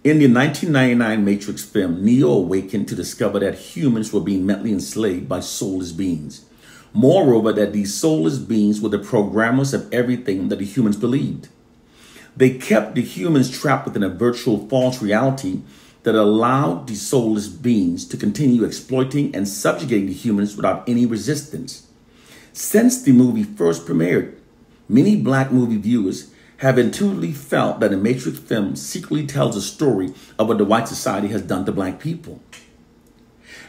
In the 1999 Matrix film, Neo awakened to discover that humans were being mentally enslaved by soulless beings. Moreover, that these soulless beings were the programmers of everything that the humans believed. They kept the humans trapped within a virtual false reality that allowed the soulless beings to continue exploiting and subjugating the humans without any resistance. Since the movie first premiered, many black movie viewers have intuitively felt that the Matrix film secretly tells a story of what the white society has done to black people.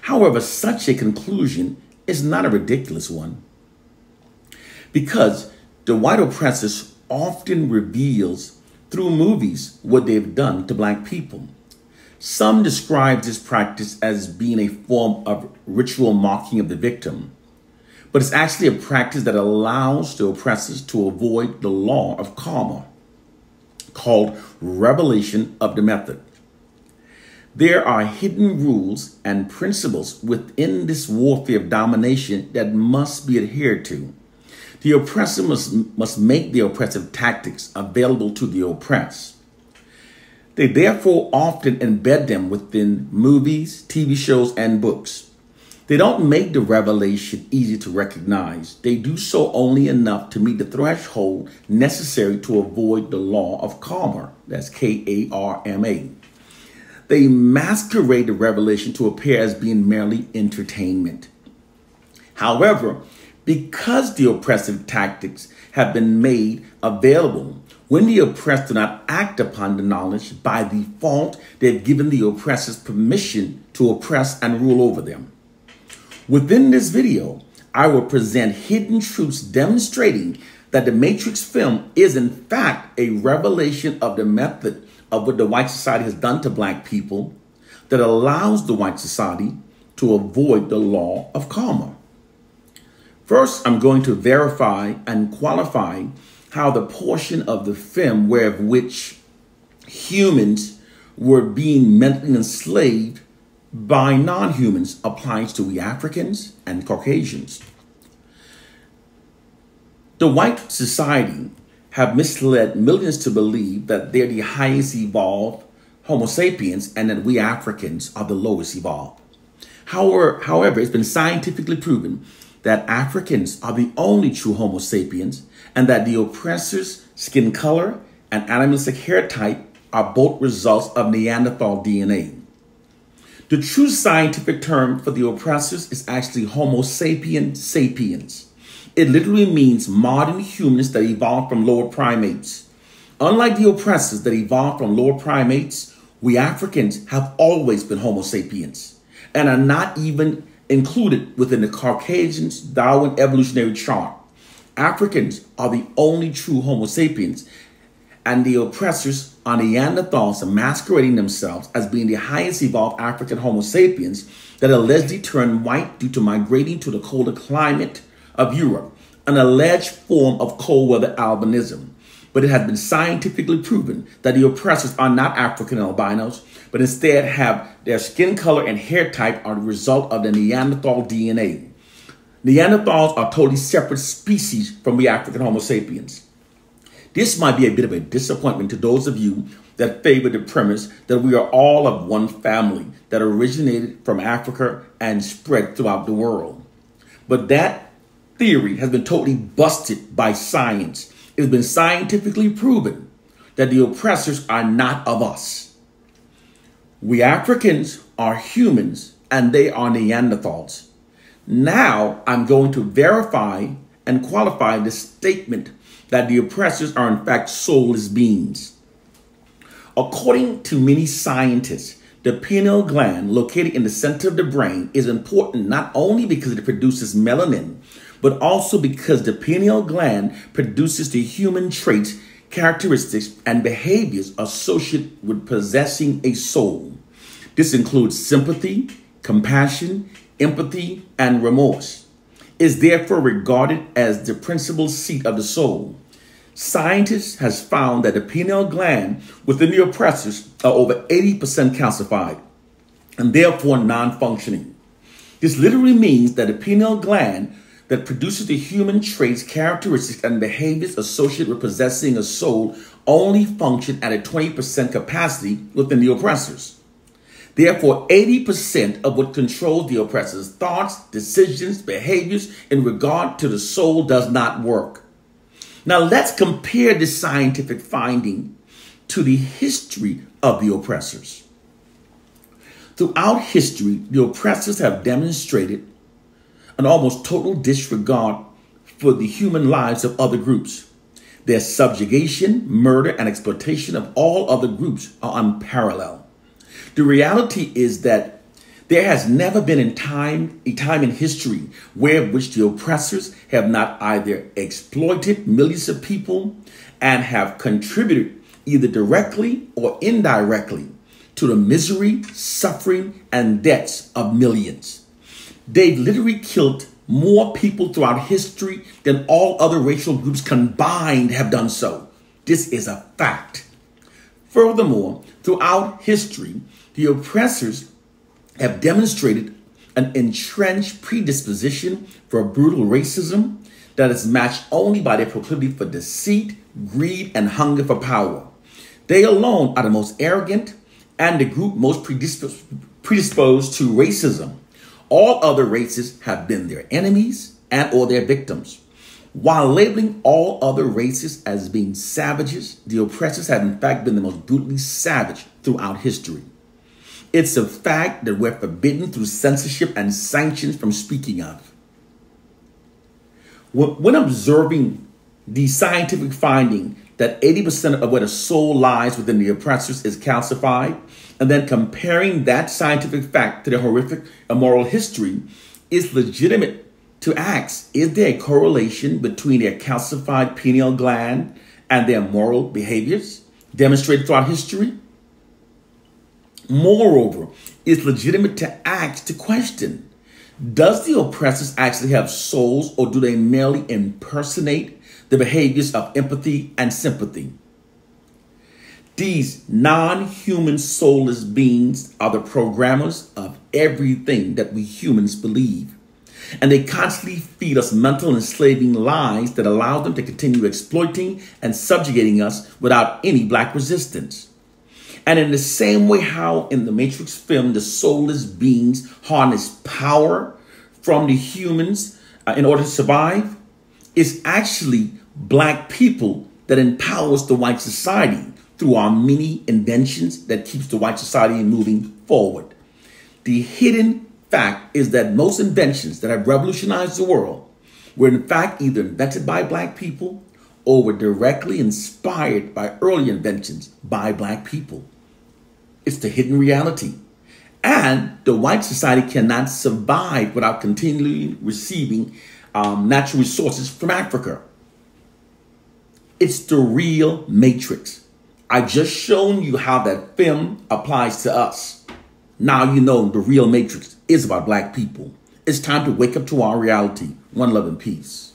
However, such a conclusion is not a ridiculous one, because the white oppressors often reveals through movies what they've done to black people. Some describe this practice as being a form of ritual mocking of the victim, but it's actually a practice that allows the oppressors to avoid the law of karma, called revelation of the method. There are hidden rules and principles within this warfare of domination that must be adhered to. The oppressor must make the oppressive tactics available to the oppressed. They therefore often embed them within movies, TV shows, and books. They don't make the revelation easy to recognize. They do so only enough to meet the threshold necessary to avoid the law of karma. That's K-A-R-M-A. They masquerade the revelation to appear as being merely entertainment. However, because the oppressive tactics have been made available, when the oppressed do not act upon the knowledge, by default, they've given the oppressors permission to oppress and rule over them. Within this video, I will present hidden truths demonstrating that the Matrix film is in fact a revelation of the method of what the white society has done to black people that allows the white society to avoid the law of karma. First, I'm going to verify and qualify how the portion of the film where of which humans were being mentally enslaved by non-humans applies to we Africans and Caucasians. The white society have misled millions to believe that they're the highest evolved Homo sapiens and that we Africans are the lowest evolved. However, it's been scientifically proven that Africans are the only true Homo sapiens and that the oppressors' skin color and animalistic hair type are both results of Neanderthal DNA. The true scientific term for the oppressors is actually Homo sapiens. It literally means modern humans that evolved from lower primates. Unlike the oppressors that evolved from lower primates, we Africans have always been Homo sapiens and are not even included within the Caucasians' Darwin evolutionary chart. Africans are the only true Homo sapiens, and the oppressors are Neanderthals masquerading themselves as being the highest evolved African Homo sapiens that allegedly turned white due to migrating to the colder climate of Europe, an alleged form of cold weather albinism. But it has been scientifically proven that the oppressors are not African albinos, but instead have their skin color and hair type are the result of the Neanderthal DNA. Neanderthals are totally separate species from the African Homo sapiens. This might be a bit of a disappointment to those of you that favor the premise that we are all of one family that originated from Africa and spread throughout the world. But that theory has been totally busted by science. It has been scientifically proven that the oppressors are not of us. We Africans are humans and they are Neanderthals. Now I'm going to verify and qualify the statement that the oppressors are in fact soulless beings. According to many scientists, the pineal gland located in the center of the brain is important not only because it produces melanin, but also because the pineal gland produces the human traits, characteristics, and behaviors associated with possessing a soul. This includes sympathy, compassion, empathy, and remorse. It is therefore regarded as the principal seat of the soul. Scientists has found that the pineal gland within the oppressors are over 80% calcified and therefore non-functioning. This literally means that the pineal gland that produces the human traits, characteristics, and behaviors associated with possessing a soul only function at a 20% capacity within the oppressors. Therefore, 80% of what controls the oppressor's thoughts, decisions, behaviors in regard to the soul does not work. Now, let's compare this scientific finding to the history of the oppressors. Throughout history, the oppressors have demonstrated an almost total disregard for the human lives of other groups. Their subjugation, murder, and exploitation of all other groups are unparalleled. The reality is that there has never been a time in history which the oppressors have not either exploited millions of people and have contributed either directly or indirectly to the misery, suffering, and deaths of millions. They've literally killed more people throughout history than all other racial groups combined have done so. This is a fact. Furthermore, throughout history, the oppressors have demonstrated an entrenched predisposition for brutal racism that is matched only by their proclivity for deceit, greed, and hunger for power. They alone are the most arrogant and the group most predisposed to racism. All other races have been their enemies and or their victims. While labeling all other races as being savages, the oppressors have in fact been the most brutally savage throughout history. It's a fact that we're forbidden through censorship and sanctions from speaking of. When observing the scientific finding that 80% of what a soul lies within the oppressors is calcified, and then comparing that scientific fact to the horrific immoral history, is legitimate to ask, is there a correlation between their calcified pineal gland and their moral behaviors demonstrated throughout history? Moreover, it's legitimate to question, does the oppressors actually have souls, or do they merely impersonate the behaviors of empathy and sympathy? These non-human soulless beings are the programmers of everything that we humans believe. And they constantly feed us mental enslaving lies that allow them to continue exploiting and subjugating us without any black resistance. And in the same way how in the Matrix film, the soulless beings harness power from the humans in order to survive, it's actually black people that empowers the white society through our many inventions that keeps the white society moving forward. The hidden fact is that most inventions that have revolutionized the world were in fact either invented by black people or were directly inspired by early inventions by black people. It's the hidden reality. And the white society cannot survive without continually receiving natural resources from Africa. It's the real matrix. I just shown you how that film applies to us. Now you know the real matrix is about black people. It's time to wake up to our reality. One love and peace.